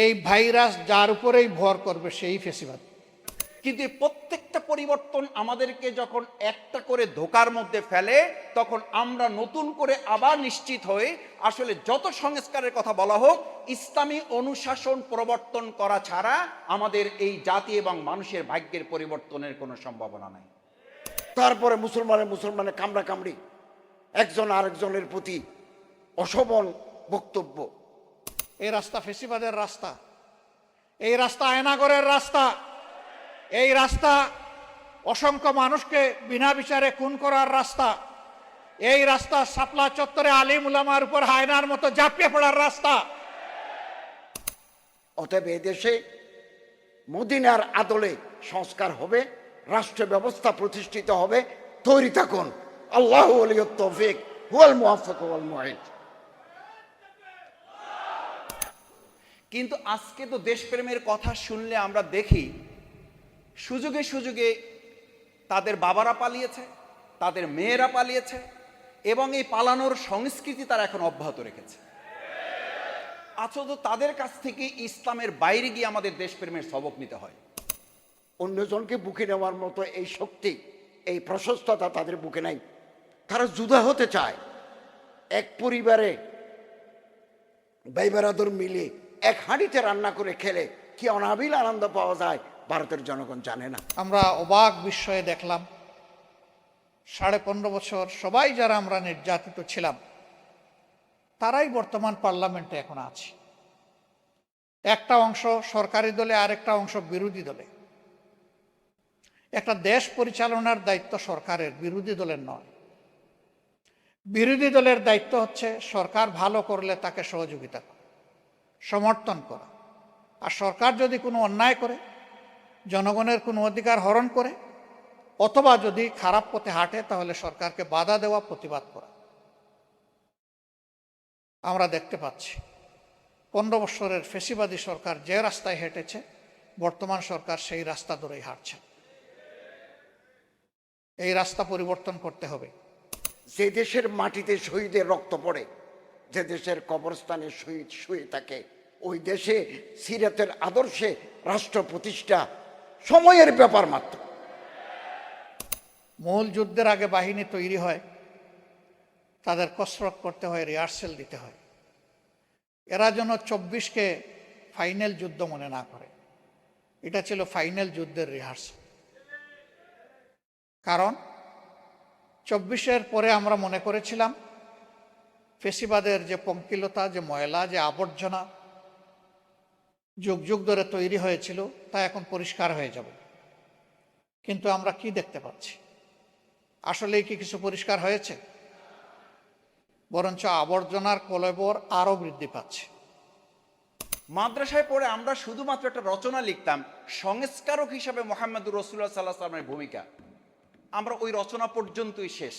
এই ভাইরাস যার উপরেই ভর করবে সেই ফেসিবাদ। কিন্তু এই প্রত্যেকটা পরিবর্তন আমাদেরকে যখন একটা করে ধোকার মধ্যে ফেলে, তখন আমরা নতুন করে আবার নিশ্চিত হই আসলে যত সংস্কারের কথা বলা হোক, ইসলামী অনুশাসন প্রবর্তন করা ছাড়া আমাদের এই জাতি এবং মানুষের ভাগ্যের পরিবর্তনের কোনো সম্ভাবনা নাই। তারপরে মুসলমানের কামড়া কামড়ি, একজন আরেকজনের প্রতি অশোভন বক্তব্য। এই রাস্তা ফেসিবাদের রাস্তা, এই রাস্তা আয়নাগরের রাস্তা, এই রাস্তা অসংখ্য মানুষকে বিনা বিচারে খুন করার রাস্তা, এই রাস্তা শাপলা চত্বরে আলিম উলামার উপর হায়নার মতো ঝাঁপিয়ে পড়ার রাস্তা। অতএব এদেশে মদিনার আদলে সংস্কার হবে, রাষ্ট্র ব্যবস্থা প্রতিষ্ঠিত হবে। তৈরি থাকুন। আল্লাহু ওয়ালিয়ুত তৌফিক হুয়াল মুওয়াফফিক ওয়াল মুঈন। কিন্তু আজকে তো দেশপ্রেমের কথা শুনলে আমরা দেখি সুযোগে সুযোগে তাদের বাবারা পালিয়েছে, তাদের মেয়েরা পালিয়েছে, এবং এই পালানোর সংস্কৃতি তারা এখন অব্যাহত রেখেছে। অথচ তাদের কাছ থেকে ইসলামের বাইরে গিয়ে আমাদের দেশপ্রেমের সবক নিতে হয়। অন্যজনকে বুকে নেওয়ার মতো এই শক্তি, এই প্রশস্ততা তাদের বুকে নাই। তারা জুদা হতে চায়। এক পরিবারে ভাই বেরাদর মিলে এক হাঁড়িতে রান্না করে খেলে কি অনাবিল আনন্দ পাওয়া যায় ভারতের জনগণ জানে না। আমরা অবাক বিস্ময়ে দেখলাম 15.5 বছর সবাই যারা আমরা নির্যাতিত ছিলাম তারাই বর্তমান পার্লামেন্টে এখন আছে। একটা অংশ সরকারি দলে, আরেকটা অংশ বিরোধী দলে। একটা দেশ পরিচালনার দায়িত্ব সরকারের, বিরোধী দলের নয়। বিরোধী দলের দায়িত্ব হচ্ছে সরকার ভালো করলে তাকে সহযোগিতা করা, সমর্থন করা। আর সরকার যদি কোনো অন্যায় করে, জনগণের কোনো অধিকার হরণ করে, অথবা যদি খারাপ পথে হাঁটে, তাহলে সরকারকে বাধা দেওয়া, প্রতিবাদ করা। আমরা দেখতে পাচ্ছি 15 বছরের ফেসিবাদী সরকার যে রাস্তায় হেঁটেছে, বর্তমান সরকার সেই রাস্তা ধরেই হাঁটছে। এই রাস্তা পরিবর্তন করতে হবে। যে দেশের মাটিতে শহীদের রক্ত পড়ে, যে দেশের কবরস্থানে শহীদ শুয়ে থাকে, ওই দেশে সিরাতের আদর্শে রাষ্ট্র প্রতিষ্ঠা সময়ের ব্যাপার মাত্র। মূল যুদ্ধের আগে বাহিনী তৈরি হয়, তাদের কসরত করতে হয়, রিহার্সেল দিতে হয়। এরা যেন 24কে ফাইনাল যুদ্ধ মনে না করে। এটা ছিল ফাইনাল যুদ্ধের রিহার্সেল। কারণ 24-এর পরে আমরা মনে করেছিলাম ফেসিবাদের যে পঙ্কিলতা, যে ময়লা, যে আবর্জনা যুগ যুগ ধরে তৈরি হয়েছিল, তা এখন পরিষ্কার হয়ে যাবে। কিন্তু আমরা কি দেখতে পাচ্ছি? আসলেই কি কিছু পরিষ্কার হয়েছে? বরঞ্চ আবর্জনার কলেবর আরো বৃদ্ধি পাচ্ছে। মাদ্রাসায় পড়ে আমরা শুধুমাত্র একটা রচনা লিখতাম, সংস্কারক হিসাবে মুহাম্মদুর রাসূলুল্লাহ সাল্লাল্লাহু আলাইহি ওয়াসাল্লামের ভূমিকা, আমরা ওই রচনা পর্যন্তই শেষ।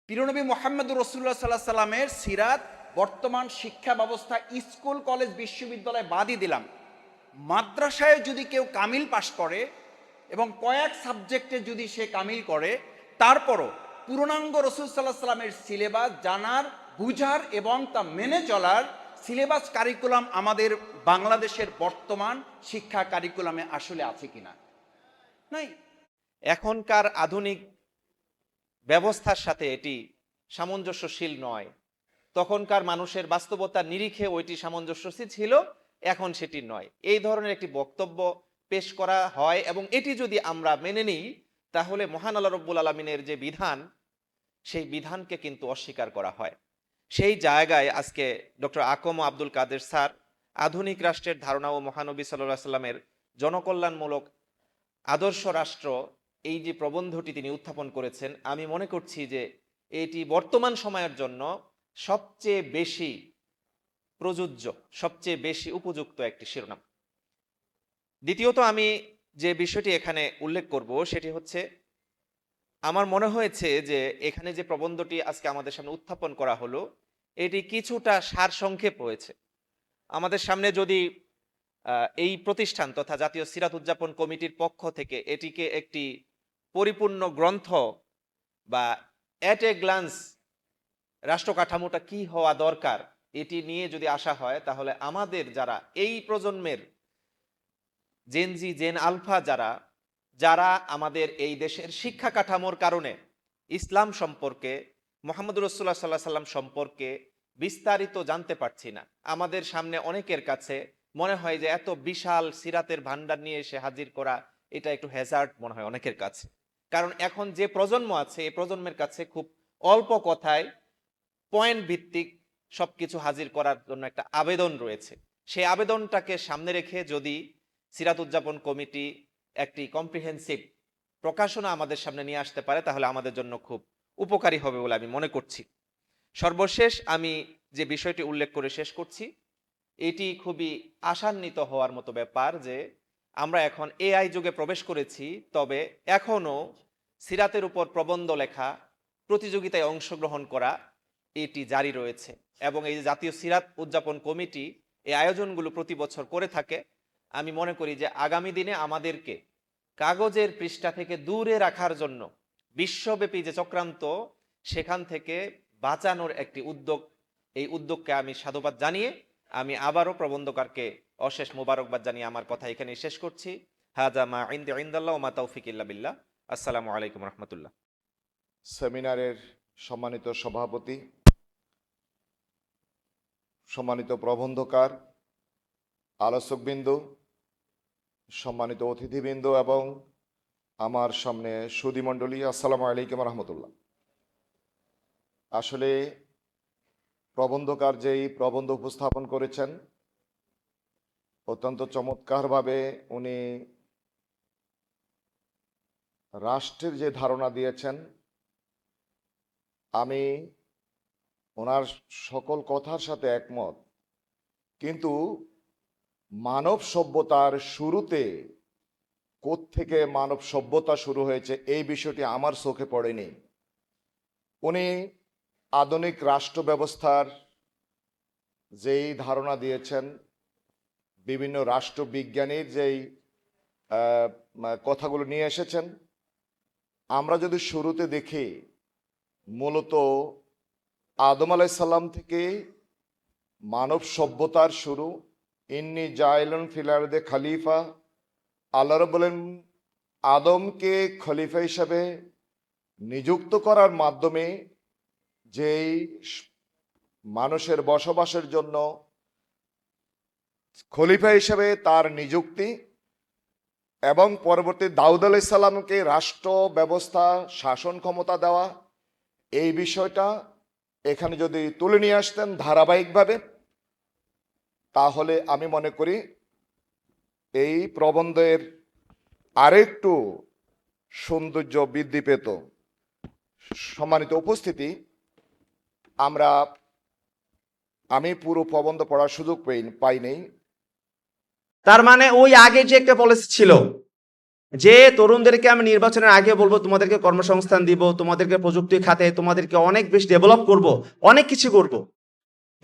প্রিয়নবী মুহাম্মদুর রাসূলুল্লাহ সাল্লাল্লাহু আলাইহি ওয়াসাল্লামের সিরাত বর্তমান শিক্ষা ব্যবস্থা, স্কুল, কলেজ, বিশ্ববিদ্যালয় বাদই দিলাম, মাদ্রাসায় যদি কেউ কামিল পাশ করে এবং কয়েক সাবজেক্টে যদি সে কামিল করে, তারপরও পূর্ণাঙ্গ রাসূল সাল্লাল্লাহু আলাইহি ওয়াসাল্লামের সিলেবাস জানার, বুঝার এবং তা মেনে চলার সিলেবাস কারিকুলাম আমাদের বাংলাদেশের বর্তমান শিক্ষা কারিকুলামে আসলে আছে কিনা? নাই। এখনকার আধুনিক ব্যবস্থার সাথে এটি সামঞ্জস্যশীল নয়। তখনকার মানুষের বাস্তবতার নিরিখে ওইটি সামঞ্জস্যশীল ছিল, এখন সেটি নয়। এই ধরনের একটি বক্তব্য পেশ করা হয়, এবং এটি যদি আমরা মেনে নিই, তাহলে মহান আল্লাহ রব্বুল আলামিনের যে বিধান, সেই বিধানকে কিন্তু অস্বীকার করা হয়। সেই জায়গায় আজকে ডক্টর আকম আব্দুল কাদের স্যার আধুনিক রাষ্ট্রের ধারণা ও মহানবী সাল্লাল্লাহু আলাইহি সাল্লামের জনকল্যাণমূলক আদর্শ রাষ্ট্র, এই যে প্রবন্ধটি তিনি উত্থাপন করেছেন, আমি মনে করছি যে এটি বর্তমান সময়ের জন্য সবচেয়ে বেশি প্রযোজ্য, সবচেয়ে বেশি উপযুক্ত একটি শিরোনাম। দ্বিতীয়ত আমি যে বিষয়টি এখানে উল্লেখ করব সেটি হচ্ছে, আমার মনে হয়েছে যে এখানে যে প্রবন্ধটি আজকে আমাদের সামনে উত্থাপন করা হলো, এটি কিছুটা সারসংক্ষেপ হয়েছে। আমাদের সামনে যদি এই প্রতিষ্ঠান তথা জাতীয় সিরাত উদযাপন কমিটির পক্ষ থেকে এটিকে একটি পরিপূর্ণ গ্রন্থ বা অ্যাট এ গ্লান্স রাষ্ট্র কাঠামোটা কি হওয়া দরকার, এটি নিয়ে যদি আসা হয়, তাহলে আমাদের যারা এই প্রজন্মের জেনজি জেন আলফা যারা যারা আমাদের এই দেশের শিক্ষা কাঠামোর কারণে ইসলাম সম্পর্কে, মোহাম্মদ রসুল্লাহ সাল্লাহ সাল্লাম সম্পর্কে বিস্তারিত জানতে পারছি না, আমাদের সামনে অনেকের কাছে মনে হয় যে এত বিশাল সিরাতের ভান্ডার নিয়ে এসে হাজির করা এটা একটু হ্যাজার্ড মনে হয় অনেকের কাছে। কারণ এখন যে প্রজন্ম আছে, এই প্রজন্মের কাছে খুব অল্প কথায় পয়েন্ট ভিত্তিক সবকিছু হাজির করার জন্য একটা আবেদন রয়েছে। সেই আবেদনটাকে সামনে রেখে যদি সিরাত উদযাপন কমিটি একটি কম্প্রিহেন্সিভ প্রকাশনা আমাদের সামনে নিয়ে আসতে পারে, তাহলে আমাদের জন্য খুব উপকারী হবে বলে আমি মনে করছি। সর্বশেষ আমি যে বিষয়টি উল্লেখ করে শেষ করছি, এটি খুবই আশান্বিত হওয়ার মতো ব্যাপার যে আমরা এখন এআই যুগে প্রবেশ করেছি, তবে এখনো সিরাতের উপর প্রবন্ধ লেখা, প্রতিযোগিতায় অংশগ্রহণ করা এটি জারি রয়েছে। এবং এই যে জাতীয় সিরাত উদযাপন কমিটি এই আয়োজনগুলো প্রতি বছর করে থাকে, আমি মনে করি যে আগামী দিনে আমাদেরকে কাগজের পৃষ্ঠা থেকে দূরে রাখার জন্য বিশ্বব্যাপী যে চক্রান্ত, সেখান থেকে বাঁচানোর একটি উদ্যোগ, এই উদ্যোগকে আমি সাধুবাদ জানিয়ে আমি আবারও প্রবন্ধকারকে অশেষ মোবারকবাদ জানিয়ে আমার কথা এখানে শেষ করছি। হাজা মা ইনদি ইনদাল্লাহ ওয়া মা তাওফিক ইল্লা বিল্লাহ। আসসালামু আলাইকুম রহমতুল্লাহ। সেমিনারের সম্মানিত সভাপতি, সম্মানিত প্রবন্ধকার, আলোচকবৃন্দ, সম্মানিত অতিথিবৃন্দ এবং আমার সামনে সুধীমণ্ডলী, আসসালামু আলাইকুম রহমতুল্লাহ। আসলে প্রবন্ধকার যেই প্রবন্ধ উপস্থাপন করেছেন, অত্যন্ত চমৎকারভাবে উনি রাষ্ট্রের যে ধারণা দিয়েছেন, আমি ওনার সকল কথার সাথে একমত। কিন্তু মানব সভ্যতার শুরুতে কোত্থেকে মানব সভ্যতা শুরু হয়েছে এই বিষয়টি আমার চোখে পড়েনি। উনি আধুনিক রাষ্ট্র ব্যবস্থার যেই ধারণা দিয়েছেন, বিভিন্ন রাষ্ট্রবিজ্ঞানীর যেই কথাগুলো নিয়ে এসেছেন, আমরা যদি শুরুতে দেখি, মূলত আদম আলাইসাল্লাম থেকে মানব সভ্যতার শুরু। ইন্নি জাইলুন ফিল আরদে খলিফা, আল্লাহ রাব্বুল বলেন আদমকে খলিফা হিসাবে নিযুক্ত করার মাধ্যমে যেই মানুষের বসবাসের জন্য খলিফা হিসাবে তার নিযুক্তি, এবং পরবর্তী দাউদ আলাইসাল্লামকে রাষ্ট্র ব্যবস্থা শাসন ক্ষমতা দেওয়া, এই বিষয়টা এখানে যদি তুলে নিয়ে আসতেন ধারাবাহিকভাবে, তাহলে আমি মনে করি এই প্রবন্ধের আরেকটু সৌন্দর্য বৃদ্ধি পেত। সম্মানিত উপস্থিতি, আমি পুরো প্রবন্ধ পড়ার সুযোগ পাইনি। তার মানে ওই আগে যে একটা পলিসি ছিল যে তরুণদেরকে আমি নির্বাচনের আগে বলবো তোমাদেরকে কর্মসংস্থান দিব, তোমাদেরকে প্রযুক্তি খাতে তোমাদেরকে অনেক বেশি ডেভেলপ করব, অনেক কিছু করব,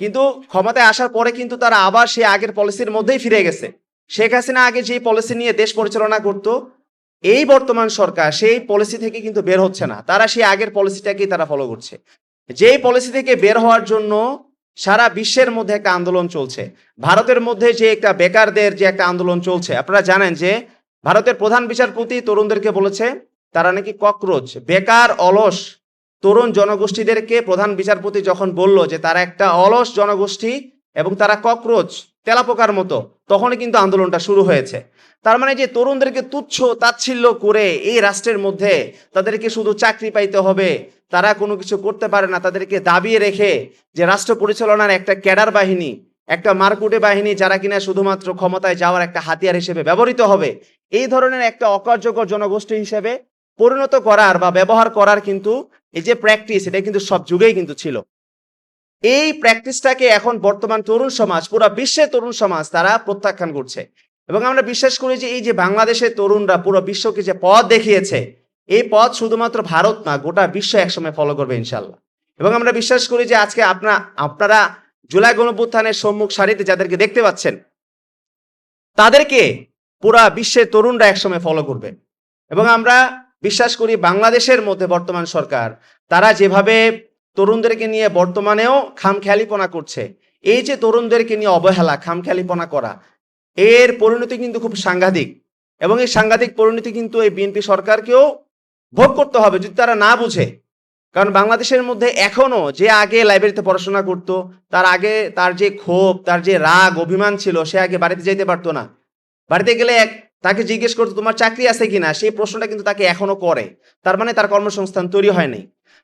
কিন্তু ক্ষমতায় আসার পরে কিন্তু তারা আবার সেই আগের পলিসির মধ্যেই ফিরে গেছে। শেখ হাসিনা আগে যে পলিসি নিয়ে দেশ পরিচালনা করত, এই বর্তমান সরকার সেই পলিসি থেকে কিন্তু বের হচ্ছে না, তারা সেই আগের পলিসিটাকেই তারা ফলো করছে। যেই পলিসি থেকে বের হওয়ার জন্য সারা বিশ্বের মধ্যে একটা আন্দোলন চলছে। ভারতের মধ্যে যে একটা বেকারদের যে একটা আন্দোলন চলছে, আপনারা জানেন যে ভারতের প্রধান বিচারপতি তরুণদেরকে বলেছে তারা নাকি ককরোচ, বেকার অলস তরুণ জনগোষ্ঠীদেরকে প্রধান বিচারপতি যখন বলল যে তারা একটা অলস জনগোষ্ঠী এবং তারা ককরোচ, তেলাপোকার মতো, তখনই কিন্তু আন্দোলনটা শুরু হয়েছে। তার মানে যে তরুণদেরকে তুচ্ছ তাচ্ছিল্য করে এই রাষ্ট্রের মধ্যে তাদেরকে শুধু চাকরি পাইতে হবে, তারা কোনো কিছু করতে পারে না, তাদেরকে দাবিয়ে রেখে যে রাষ্ট্র পরিচালনার একটা ক্যাডার বাহিনী, একটা মারকুটে বাহিনী যারা কিনা শুধুমাত্র ক্ষমতায় যাওয়ার একটা হাতিয়ার হিসেবে ব্যবহৃত হবে, এই ধরনের একটা অকার্যকর জনগোষ্ঠী হিসেবে পরিণত করার বা ব্যবহার করার কিন্তু এই যে প্র্যাকটিস, এটা কিন্তু সব যুগেই কিন্তু ছিল। এই প্র্যাকটিসটাকে এখন বর্তমান তরুণ সমাজ, পুরো বিশ্বের তরুণ সমাজ তারা প্রত্যাখ্যান করছে। এবং আমরা বিশ্বাস করি যে এই যে বাংলাদেশের তরুণরা পুরো বিশ্বকে যে পথ দেখিয়েছে, এই পথ শুধুমাত্র ভারত না, গোটা বিশ্ব একসময় ফলো করবে ইনশাল্লাহ। এবং আমরা বিশ্বাস করি যে আজকে আপনারা জুলাই গণঅভ্যুত্থানের সম্মুখ সারিতে যাদেরকে দেখতে পাচ্ছেন, তাদেরকে পুরা বিশ্বের তরুণরা একসময় ফলো করবে। এবং আমরা বিশ্বাস করি বাংলাদেশের মধ্যে বর্তমান সরকার তারা যেভাবে তরুণদেরকে নিয়ে বর্তমানেও খামখেয়ালিপনা করছে, এই যে তরুণদেরকে নিয়ে অবহেলা, খামখেয়ালিপনা করা, এর পরিণতি কিন্তু খুব সাংঘাতিক, এবং এই সাংঘাতিক পরিণতি কিন্তু এই বিএনপি সরকারকেও ভোগ করতে হবে যদি তারা না বুঝে। কারণ বাংলাদেশের মধ্যে এখনো যে আগে লাইব্রেরিতে পড়াশোনা করতো, তার আগে তার যে ক্ষোভ, তার যে রাগ অভিমান ছিল, সে আগে বাড়িতে যেতে পারতো না। বাড়িতে গেলে তাকে জিজ্ঞেস করতো তোমার চাকরি আছে কিনা, সেই প্রশ্নটা কিন্তু তাকে এখনো করে। তার মানে তার কর্মসংস্থান তৈরি হয়নি।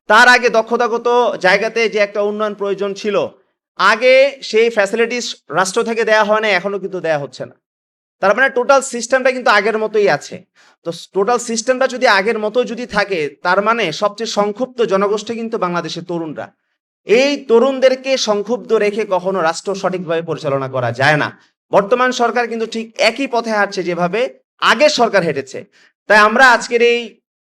তার আগে দক্ষতাগত জায়গাতে যে একটা উন্নয়ন প্রয়োজন ছিল, আগে সেই ফ্যাসিলিটিস রাষ্ট্র থেকে দেয়া হয় না, এখনো কিন্তু দেয়া হচ্ছে না। তার মানে টোটাল সিস্টেমটা কিন্তু আগের মতোই আছে। তো টোটাল সিস্টেমটা যদি আগের মতো যদি থাকে, তার মানে সবচেয়ে সংক্ষুব্ধ জনগোষ্ঠী কিন্তু বাংলাদেশের তরুণরা। এই তরুণদেরকে সংক্ষুব্ধ রেখে কখনো রাষ্ট্র সঠিকভাবে পরিচালনা করা যায় না। বর্তমান সরকার কিন্তু ঠিক একই পথে হাঁটছে যেভাবে আগের সরকার হেঁটেছে। তাই আমরা আজকের এই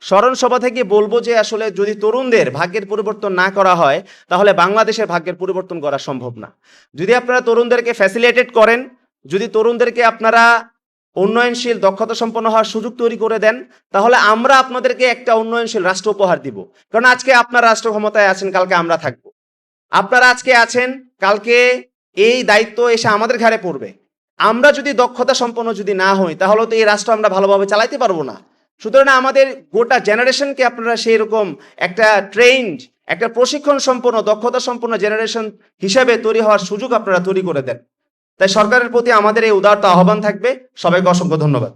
স্মরণ সভা থেকে বলবো যে আসলে যদি তরুণদের ভাগ্যের পরিবর্তন না করা হয়, তাহলে বাংলাদেশের ভাগ্যের পরিবর্তন করা সম্ভব না। যদি আপনারা তরুণদেরকে ফ্যাসিলিটেট করেন, যদি তরুণদেরকে আপনারা উন্নয়নশীল দক্ষতা সম্পন্ন হওয়ার সুযোগ তৈরি করে দেন, তাহলে আমরা আপনাদেরকে একটা উন্নয়নশীল রাষ্ট্র উপহার দিব। কারণ আজকে আপনারা রাষ্ট্র ক্ষমতায় আছেন, কালকে আমরা থাকবো। আপনারা আজকে আছেন, কালকে এই দায়িত্ব এসে আমাদের ঘাড়ে পড়বে। আমরা যদি দক্ষতা সম্পন্ন যদি না হই, তাহলে তো এই রাষ্ট্র আমরা ভালোভাবে চালাইতে পারবো না। সুতরাং আমাদের গোটা জেনারেশনকে আপনারা সেই রকম একটা ট্রেন্ড, একটা প্রশিক্ষণ সম্পন্ন, দক্ষতা সম্পন্ন জেনারেশন হিসাবে তৈরি হওয়ার সুযোগ আপনারা তৈরি করে দেন। তাই সরকারের প্রতি আমাদের এই উদারতা আহ্বান থাকবে। সবাইকে অসংখ্য ধন্যবাদ।